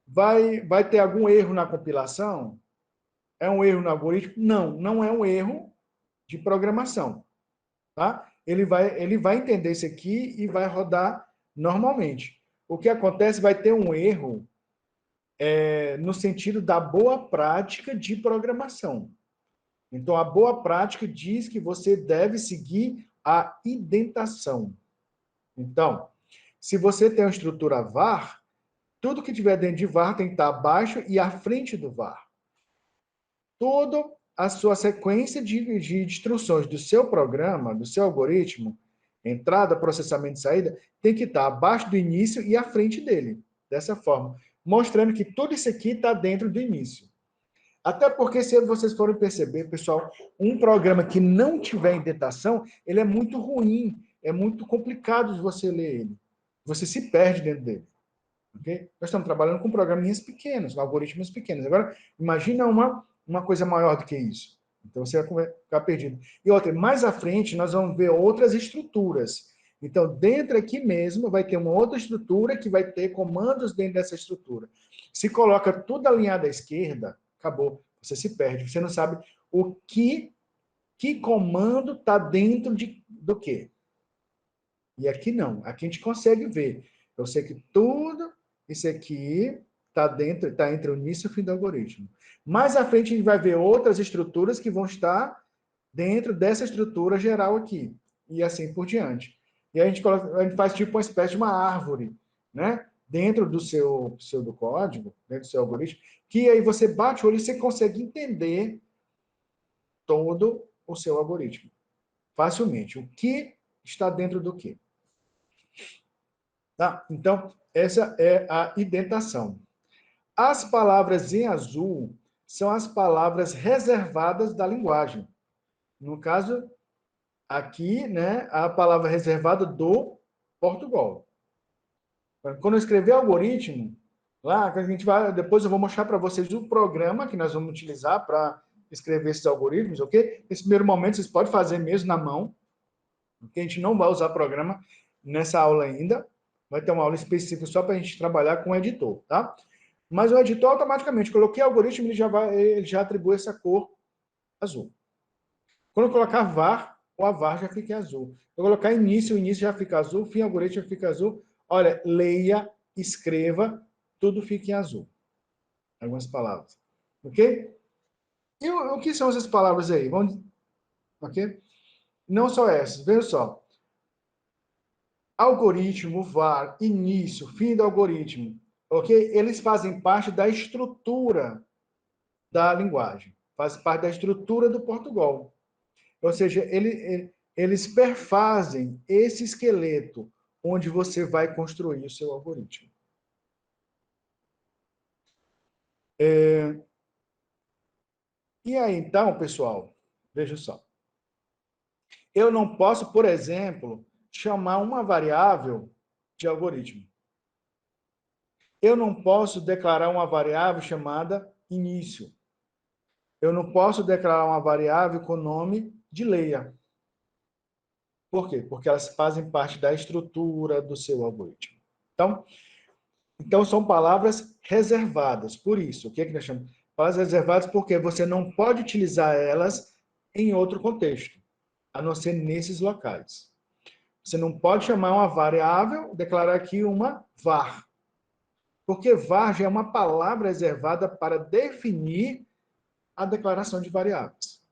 vai ter algum erro na compilação? É um erro no algoritmo? Não, não é um erro de programação. Tá? Ele vai entender isso aqui e vai rodar normalmente. O que acontece, vai ter um erro no sentido da boa prática de programação. Então, a boa prática diz que você deve seguir a indentação. Então, se você tem uma estrutura var, tudo que tiver dentro de var tem que estar abaixo e à frente do var. Toda a sua sequência de instruções do seu programa, do seu algoritmo, entrada, processamento e saída, tem que estar abaixo do início e à frente dele. Dessa forma, mostrando que tudo isso aqui está dentro do início. Até porque, se vocês forem perceber, pessoal, um programa que não tiver indentação, ele é muito ruim, é muito complicado de você ler ele. Você se perde dentro dele. Okay? Nós estamos trabalhando com programinhas pequenos, algoritmos pequenos. Agora, imagina uma coisa maior do que isso. Então, você vai ficar perdido. E outra, mais à frente, nós vamos ver outras estruturas. Então, dentro aqui mesmo, vai ter uma outra estrutura que vai ter comandos dentro dessa estrutura. Se coloca tudo alinhado à esquerda, acabou. Você se perde. Você não sabe o que comando está dentro do quê. E aqui não. Aqui a gente consegue ver. Eu sei que tudo isso aqui está entre o início e o fim do algoritmo. Mais à frente, a gente vai ver outras estruturas que vão estar dentro dessa estrutura geral aqui. E assim por diante. E a gente faz tipo uma espécie de uma árvore, né? Dentro do seu pseudocódigo, dentro do seu algoritmo, que aí você bate o olho e você consegue entender todo o seu algoritmo. Facilmente. O que está dentro do quê? Tá? Então, essa é a indentação. As palavras em azul são as palavras reservadas da linguagem. No caso, aqui, né, a palavra reservada do Portugal. Quando eu escrever algoritmo, lá, a gente vai, depois eu vou mostrar para vocês o programa que nós vamos utilizar para escrever esses algoritmos, ok? Nesse primeiro momento, vocês podem fazer mesmo na mão, porque a gente não vai usar programa nessa aula ainda. Vai ter uma aula específica só para a gente trabalhar com o editor, tá? Mas o editor, automaticamente, coloquei algoritmo, ele já atribui essa cor azul. Quando eu colocar var, o var já fica em azul. Se eu colocar início, o início já fica azul, fim, algoritmo já fica azul. Olha, leia, escreva, tudo fica em azul. Algumas palavras. Ok? E o que são essas palavras aí? Vamos, ok? Não só essas, veja só. Algoritmo, var, início, fim do algoritmo, ok? Eles fazem parte da estrutura da linguagem, fazem parte da estrutura do Portugal. Ou seja, eles perfazem esse esqueleto onde você vai construir o seu algoritmo. E aí, então, pessoal, veja só. Eu não posso, por exemplo, chamar uma variável de algoritmo. Eu não posso declarar uma variável chamada início. Eu não posso declarar uma variável com o nome de leia. Por quê? Porque elas fazem parte da estrutura do seu algoritmo. Então são palavras reservadas. Por isso, o que nós chamamos? Palavras reservadas porque você não pode utilizar elas em outro contexto, a não ser nesses locais. Você não pode chamar uma variável, declarar aqui uma var. Porque var já é uma palavra reservada para definir a declaração de variáveis.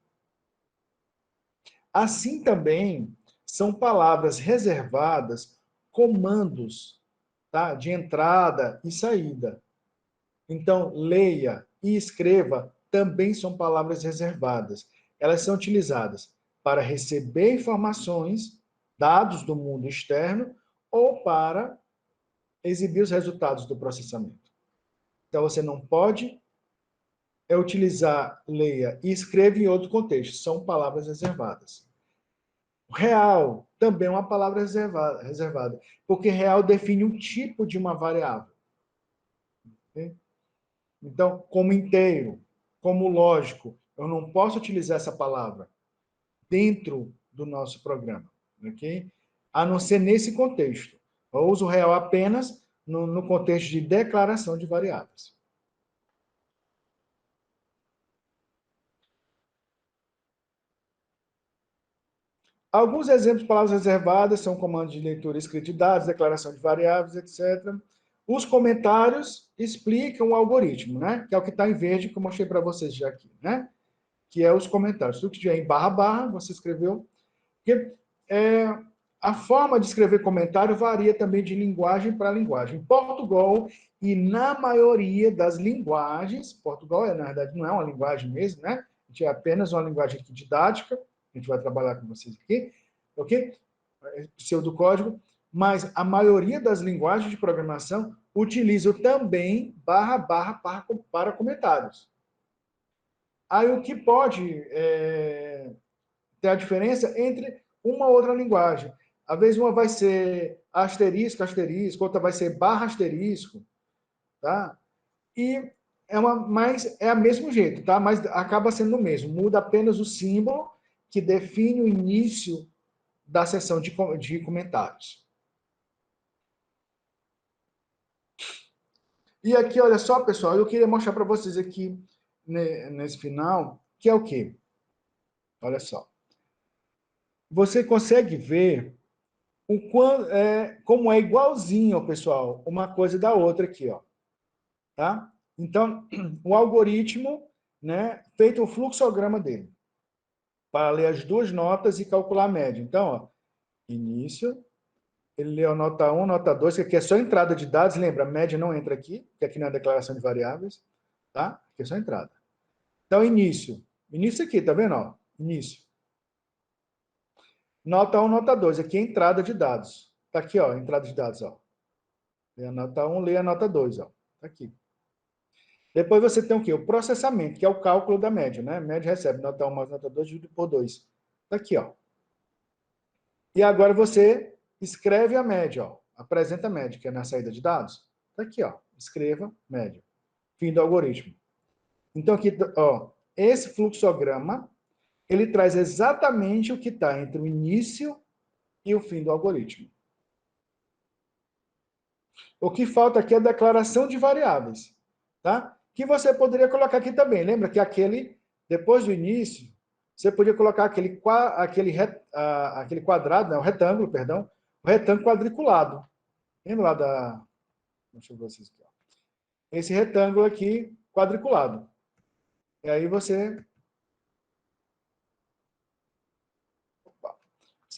Assim também são palavras reservadas comandos, tá? De entrada e saída. Então, leia e escreva também são palavras reservadas. Elas são utilizadas para receber informações, dados do mundo externo, ou para exibir os resultados do processamento. Então, você não pode utilizar leia e escreva em outro contexto. São palavras reservadas. Real também é uma palavra reservada, porque real define um tipo de uma variável. Okay? Então, como inteiro, como lógico, eu não posso utilizar essa palavra dentro do nosso programa, ok? A não ser nesse contexto. Eu uso real apenas no contexto de declaração de variáveis. Alguns exemplos de palavras reservadas são comandos de leitura e escrita de dados, declaração de variáveis, etc. Os comentários explicam o algoritmo, né? Que é o que está em verde, que eu mostrei para vocês já aqui, né? Que é os comentários. Tudo que tiver em barra, barra, você escreveu. Porque a forma de escrever comentário varia também de linguagem para linguagem. Em Portugal, e na maioria das linguagens, Portugal, na verdade, não é uma linguagem mesmo, né? A gente é apenas uma linguagem aqui didática, a gente vai trabalhar com vocês aqui, ok? Pseudocódigo, mas a maioria das linguagens de programação utilizam também barra, barra para comentários. Aí o que pode ter a diferença entre uma ou outra linguagem. Às vezes uma vai ser asterisco, asterisco, outra vai ser barra asterisco, tá? E mas é a mesmo jeito, tá? Mas acaba sendo o mesmo. Muda apenas o símbolo que define o início da seção de comentários. E aqui, olha só, pessoal, eu queria mostrar para vocês aqui, nesse final, que é o quê? Olha só. Você consegue ver como é igualzinho, pessoal, uma coisa da outra aqui, ó. Tá? Então, o algoritmo, né, feito o fluxograma dele, para ler as duas notas e calcular a média. Então, ó, início, ele lê a nota 1, nota 2, que aqui é só entrada de dados, lembra, a média não entra aqui, que aqui na declaração de variáveis, tá? Aqui é só entrada. Então, início. Início aqui, tá vendo? Ó? Início. Nota 1, nota 2, aqui é entrada de dados. Tá aqui, ó, entrada de dados, ó. Lê a nota 1, lê a nota 2, ó. Tá aqui. Depois você tem o quê? O processamento, que é o cálculo da média, né? A média recebe nota 1 mais nota 2 dividido por 2. Tá aqui, ó. E agora você escreve a média, ó. Apresenta a média, que é na saída de dados. Tá aqui, ó. Escreva média. Fim do algoritmo. Então, aqui, ó, esse fluxograma, ele traz exatamente o que está entre o início e o fim do algoritmo. O que falta aqui é a declaração de variáveis, tá? Que você poderia colocar aqui também. Lembra que depois do início, você podia colocar aquele quadrado, né, o retângulo, perdão, o retângulo quadriculado. Lembra lá da... Deixa eu ver vocês aqui. Ó. Esse retângulo aqui, quadriculado. E aí você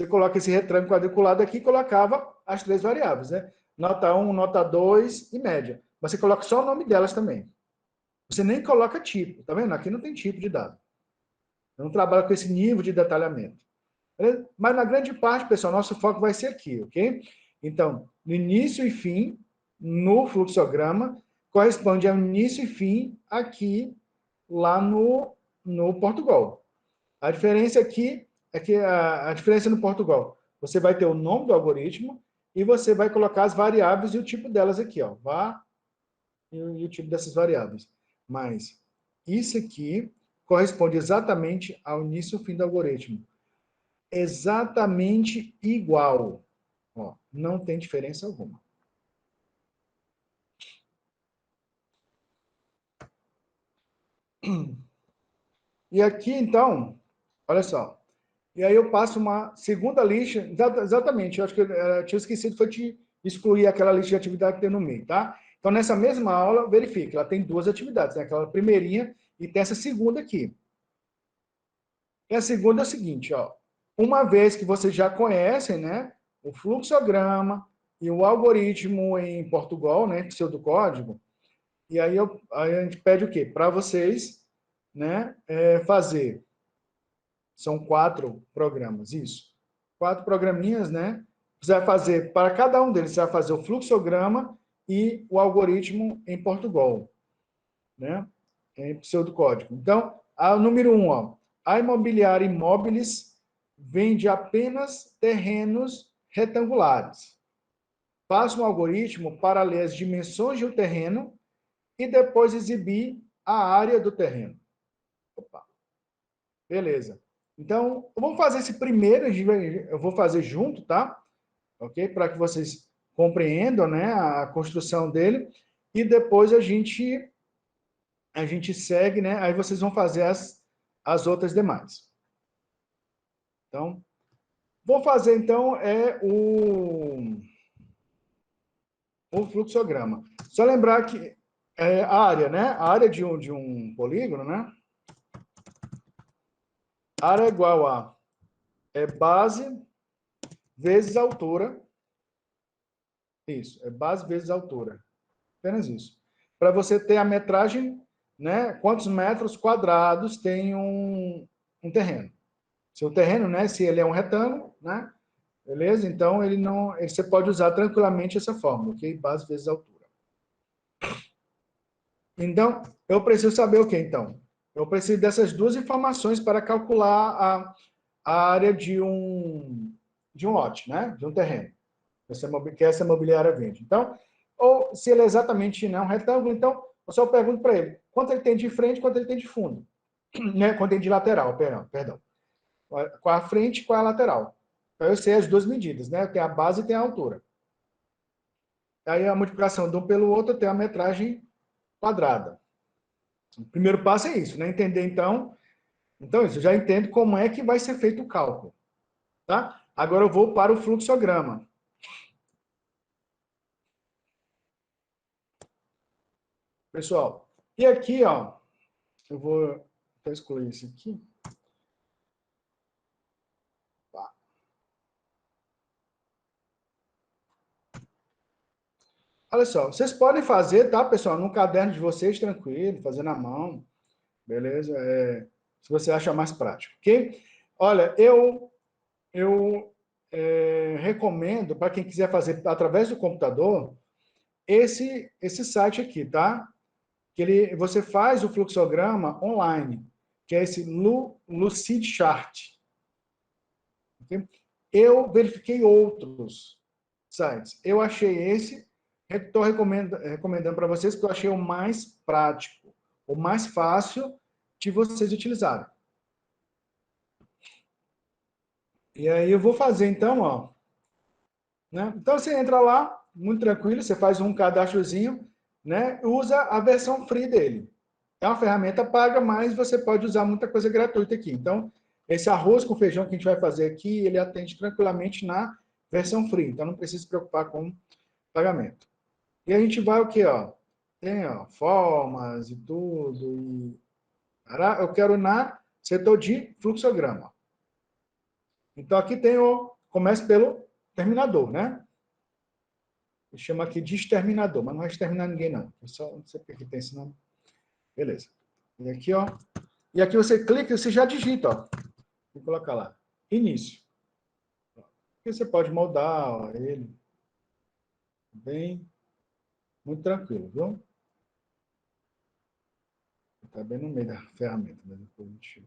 coloca esse retângulo quadriculado aqui e colocava as três variáveis, né? Nota 1, nota 2 e média. Você coloca só o nome delas também. Você nem coloca tipo, tá vendo? Aqui não tem tipo de dado. Eu não trabalho com esse nível de detalhamento. Beleza? Mas na grande parte, pessoal, nosso foco vai ser aqui, ok? Então, no início e fim, no fluxograma, corresponde ao início e fim aqui, lá no Portugal. A diferença aqui é que a diferença no Portugal, você vai ter o nome do algoritmo e você vai colocar as variáveis e o tipo delas aqui, ó, var e o tipo dessas variáveis. Mas isso aqui corresponde exatamente ao início e fim do algoritmo. Exatamente igual. Ó, não tem diferença alguma. E aqui, então, olha só. E aí eu passo uma segunda lista, exatamente, eu acho que eu tinha esquecido, foi de excluir aquela lista de atividade que tem no meio, tá? Então, nessa mesma aula, verifique, ela tem duas atividades, né? Aquela primeirinha e tem essa segunda aqui. E a segunda é o seguinte, ó, uma vez que vocês já conhecem, né, o fluxograma e o algoritmo em Portugal, né, pseudocódigo, e aí, aí a gente pede o quê? Para vocês, né, fazer. São 4 programas, isso. 4 programinhas, né? Você vai fazer, para cada um deles, você vai fazer o fluxograma e o algoritmo em Portugal, né? Em pseudocódigo. Então, o número 1, ó, a imobiliária Imóveis vende apenas terrenos retangulares. Faça um algoritmo para ler as dimensões de um terreno e depois exibir a área do terreno. Opa. Beleza. Então, vamos fazer esse primeiro, eu vou fazer junto, tá? Ok? Para que vocês compreendam, né, a construção dele. E depois a gente segue, né? Aí vocês vão fazer as outras demais. Então, vou fazer, então, o fluxograma. Só lembrar que a área, né? A área de um polígono, né? A área é igual a base vezes altura. Isso, é base vezes altura. Apenas isso. Para você ter a metragem, né? Quantos metros quadrados tem um terreno. Se o terreno, né? Se ele é um retângulo, né? Beleza? Então, ele não, você pode usar tranquilamente essa fórmula, ok? Base vezes altura. Então, eu preciso saber o que, então? Eu preciso dessas duas informações para calcular a área de um lote, né? De um terreno. Que essa imobiliária vende. Então, ou se ele é exatamente não um retângulo, então eu só pergunto para ele quanto ele tem de frente, quanto ele tem de fundo, né? Quanto tem de lateral, perdão. Qual a frente e qual a lateral. Então eu sei as duas medidas, né? Tem a base e tem a altura. Aí a multiplicação de um pelo outro tem a metragem quadrada. O primeiro passo é isso, né? Entender então isso, eu já entendo como é que vai ser feito o cálculo, tá? Agora eu vou para o fluxograma. Pessoal, e aqui, ó, eu vou até excluir isso aqui. Tá. Olha só, vocês podem fazer, tá, pessoal, no caderno de vocês, tranquilo, fazer na mão, beleza? Se você acha mais prático, ok? Olha, eu recomendo, para quem quiser fazer através do computador, esse site aqui, tá? Você faz o fluxograma online, que é esse Lucidchart. Okay? Eu verifiquei outros sites. Eu achei esse, estou recomendando para vocês, que eu achei o mais prático, o mais fácil de vocês utilizarem. E aí eu vou fazer, então, ó. Né? Então, você entra lá, muito tranquilo, você faz um cadastrozinho, né? Usa a versão free dele. É uma ferramenta paga, mas você pode usar muita coisa gratuita aqui. Então, esse arroz com feijão que a gente vai fazer aqui, ele atende tranquilamente na versão free. Então, não precisa se preocupar com pagamento. E a gente vai o quê? Ó? Tem ó, formas e tudo. Eu quero na setor de fluxograma. Então, aqui tem começa pelo terminador, né? Eu chamo aqui de exterminador, mas não vai exterminar ninguém, não. Eu só não sei porque tem esse nome. Beleza. E aqui, ó. E aqui você clica e você já digita, ó. Vou colocar lá. Início. Aqui você pode moldar ó, ele. Bem, muito tranquilo, viu? Está bem no meio da ferramenta, né? Depois a gente...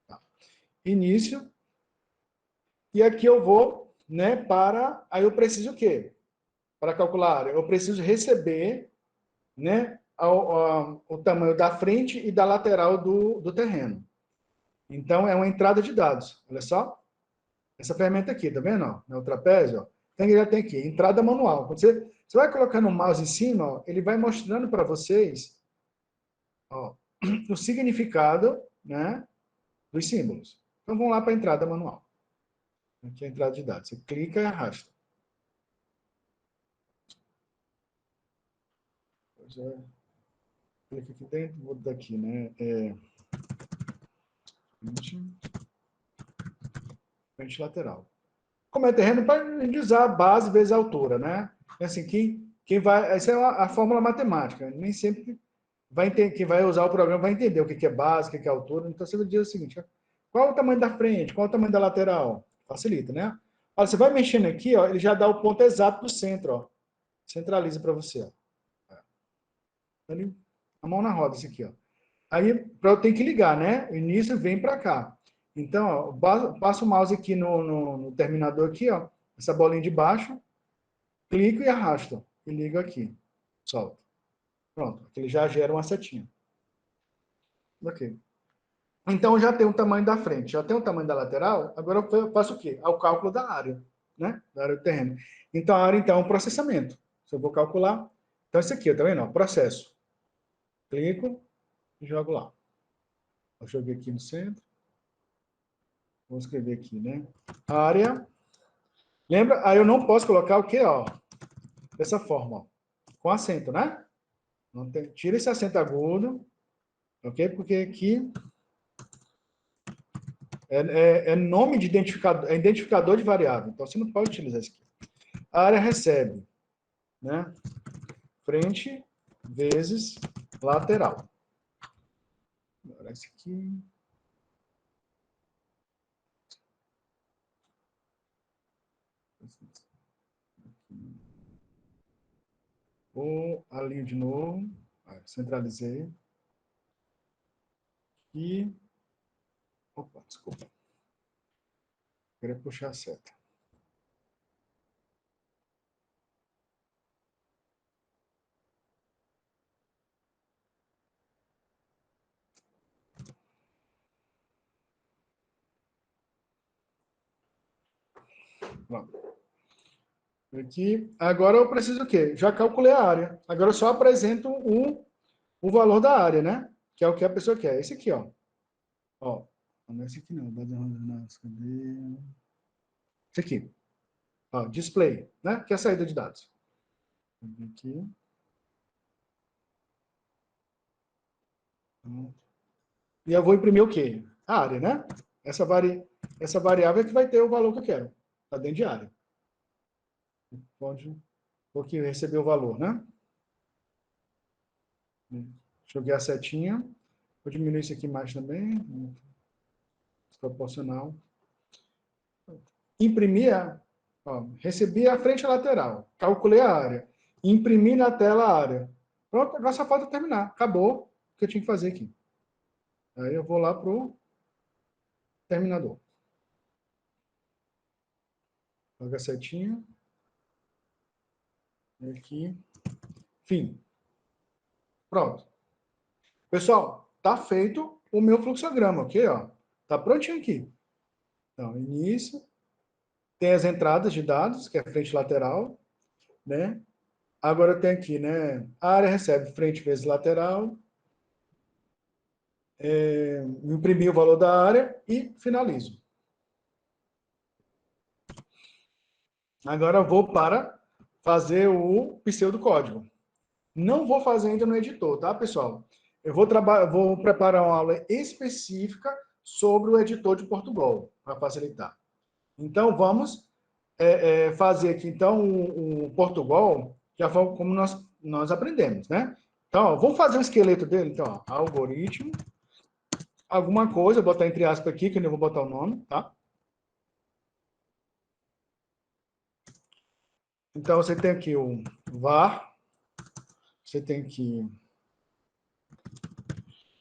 Tá. Início. E aqui eu vou, né, para... Aí eu preciso o quê? Para calcular a área. Eu preciso receber, né, o tamanho da frente e da lateral do terreno. Então, é uma entrada de dados. Olha só. Essa ferramenta aqui, tá vendo? Ó, no trapézio, ó. Então, ele já tem aqui, entrada manual. Quando você vai colocando o mouse em cima, ó, ele vai mostrando para vocês, ó, o significado, né, dos símbolos. Então, vamos lá para a entrada manual. Aqui é a entrada de dados. Você clica e arrasta. Já clica aqui dentro, vou daqui, né? Frente lateral. Como é terreno, para usar a base vezes a altura, né? É assim, quem vai... Essa é a fórmula matemática. Nem sempre vai entender, quem vai usar o programa vai entender o que é base, o que é altura. Então, você vai dizer o seguinte, qual é o tamanho da frente, qual é o tamanho da lateral? Facilita, né? Olha, você vai mexendo aqui, ó, ele já dá o ponto exato do centro, ó. Centraliza para você, ó. Ali, a mão na roda, esse aqui, ó. Aí, eu tenho que ligar, né? O início vem para cá. Então, ó, passo o mouse aqui no terminador aqui, ó. Essa bolinha de baixo, clico e arrasto. E ligo aqui. Solto. Pronto. Ele já gera uma setinha. Ok. Então, já tem o tamanho da frente, já tem o tamanho da lateral, agora eu faço o quê? É o cálculo da área, né? Da área do terreno. Então, a área, então, é um processamento. Se eu vou calcular, então, esse aqui, tá vendo? Processo. Clico e jogo lá. Eu joguei aqui no centro. Vou escrever aqui, né? Área. Lembra? Aí eu não posso colocar o quê, ó? Dessa forma, ó. Com acento, né? Não tem... Tira esse acento agudo, ok? Porque aqui é nome de identificador, é identificador de variável. Então, você não pode utilizar isso aqui. A área recebe, né? Frente vezes lateral. Agora esse aqui. Vou alinho de novo. Centralizei. E... Opa, desculpa. Queria puxar a seta. Pronto. Aqui. Agora eu preciso o quê? Já calculei a área. Agora eu só apresento o valor da área, né? Que é o que a pessoa quer. Esse aqui, ó. Ó. Não é esse aqui não. Cadê? Esse aqui. Ó, display, né? Que é a saída de dados. Aqui. E eu vou imprimir o quê? A área, né? Essa variável é que vai ter o valor que eu quero. Está dentro de área. Pode... Porque receber o valor, né? Joguei a setinha. Vou diminuir isso aqui mais também. Proporcional. Imprimir, ó, recebi a frente e a lateral. Calculei a área. Imprimi na tela a área. Pronto, agora só falta terminar. Acabou o que eu tinha que fazer aqui. Aí eu vou lá para o terminador. Joga a setinha. Aqui. Fim. Pronto. Pessoal, tá feito o meu fluxograma, ok? Ó, tá prontinho aqui. Então, início. Tem as entradas de dados, que é frente e lateral, né? Agora tem aqui, né? A área recebe frente vezes lateral. Imprimir o valor da área e finalizo. Agora eu vou para fazer o pseudocódigo. Não vou fazer ainda no editor, tá, pessoal? Eu vou preparar uma aula específica sobre o editor de Portugal, para facilitar. Então, vamos fazer aqui, então, o Portugal, que é a forma como nós aprendemos, né? Então, ó, vamos fazer o esqueleto dele, então, ó, algoritmo, alguma coisa, vou botar entre aspas aqui, que eu não vou botar o nome, tá? Então, você tem aqui o var, você tem aqui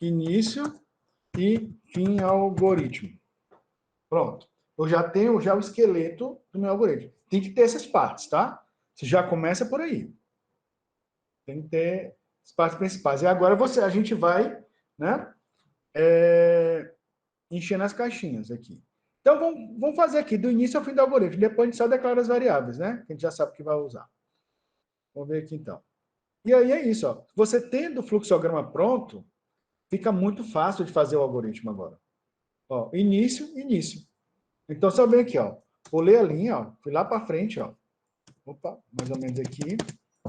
início e fim algoritmo. Pronto. Eu já tenho o esqueleto do meu algoritmo. Tem que ter essas partes, tá? Você já começa por aí. Tem que ter as partes principais. E agora a gente vai, né, enchendo as caixinhas aqui. Então, vamos fazer aqui do início ao fim do algoritmo. Depois a gente só declara as variáveis, né? Que a gente já sabe que vai usar. Vamos ver aqui, então. E aí é isso, ó. Você tendo o fluxograma pronto, fica muito fácil de fazer o algoritmo agora. Ó, início, início. Então, só vem aqui, ó. Vou ler a linha, ó. Fui lá para frente, ó. Opa, mais ou menos aqui.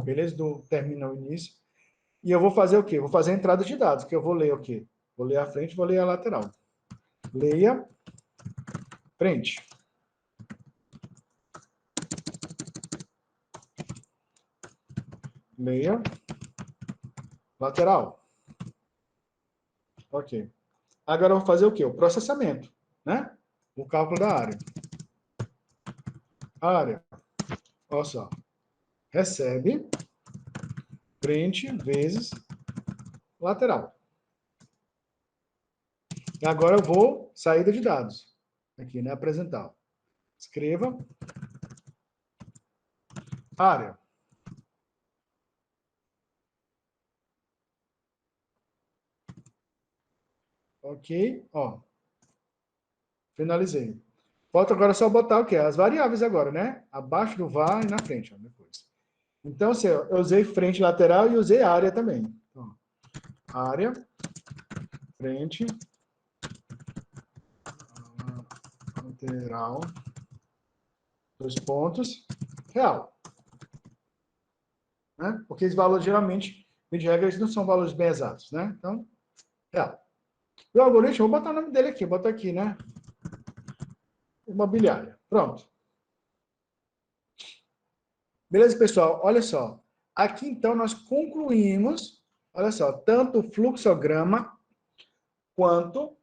Beleza? Termina o início. E eu vou fazer o quê? Vou fazer a entrada de dados, que eu vou ler o quê? Vou ler a frente, vou ler a lateral. Leia, frente. Leia, lateral. Ok. Agora eu vou fazer o quê? O processamento, né? O cálculo da área. Área, olha só. Recebe, frente, vezes, lateral. E agora eu vou saída de dados. Aqui, né? Apresentar. Escreva. Área. Ok, ó. Finalizei. Falta agora só botar o quê? As variáveis agora, né? Abaixo do var e na frente, ó, depois. Então, assim, eu usei frente lateral e usei área também. Então, área, frente, lateral, 2 pontos, real. Né? Porque os valores, geralmente, de regra, eles não são valores bem exatos, né? Então, real. E o algoritmo, vou botar o nome dele aqui, botar aqui, né? Imobiliária. Pronto. Beleza, pessoal? Olha só. Aqui, então, nós concluímos, olha só, tanto o fluxograma quanto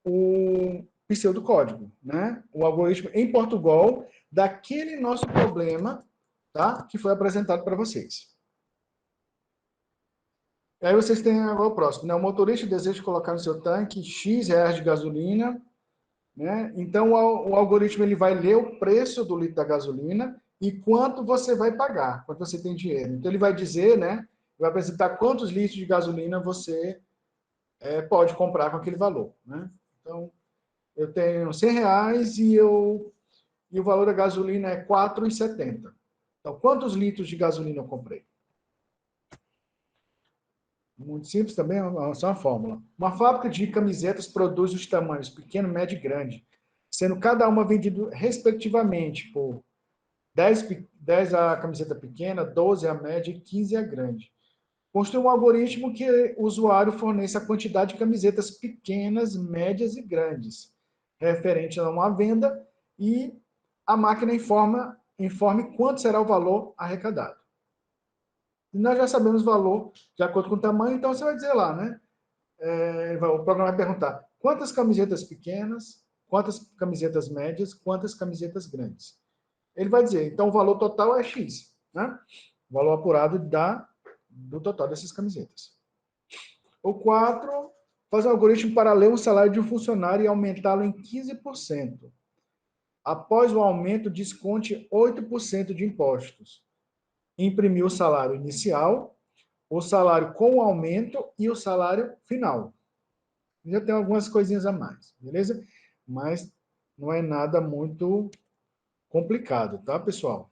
o pseudocódigo, né? O algoritmo em Portugal daquele nosso problema, tá? Que foi apresentado para vocês. E aí vocês têm agora o próximo, né? O motorista deseja colocar no seu tanque X reais de gasolina, né? Então o algoritmo ele vai ler o preço do litro da gasolina e quanto você vai pagar, quanto você tem dinheiro. Então ele vai dizer, né? Vai apresentar quantos litros de gasolina você pode comprar com aquele valor, né? Então eu tenho 100 reais e o valor da gasolina é 4,70. Então, quantos litros de gasolina eu comprei? Muito simples também, é só uma fórmula. Uma fábrica de camisetas produz os tamanhos pequeno, médio e grande, sendo cada uma vendido respectivamente por 10 a camiseta pequena, 12 a média e 15 a grande. Construi um algoritmo que o usuário forneça a quantidade de camisetas pequenas, médias e grandes, referente a uma venda, e a máquina informe quanto será o valor arrecadado. E nós já sabemos o valor de acordo com o tamanho, então você vai dizer lá, né? O programa vai perguntar quantas camisetas pequenas, quantas camisetas médias, quantas camisetas grandes. Ele vai dizer, então o valor total é X, né? O valor apurado do total dessas camisetas. O 4, faz um algoritmo para ler o salário de um funcionário e aumentá-lo em 15%. Após o aumento, desconte 8% de impostos. Imprimir o salário inicial, o salário com aumento e o salário final. Já tem algumas coisinhas a mais, beleza? Mas não é nada muito complicado, tá, pessoal?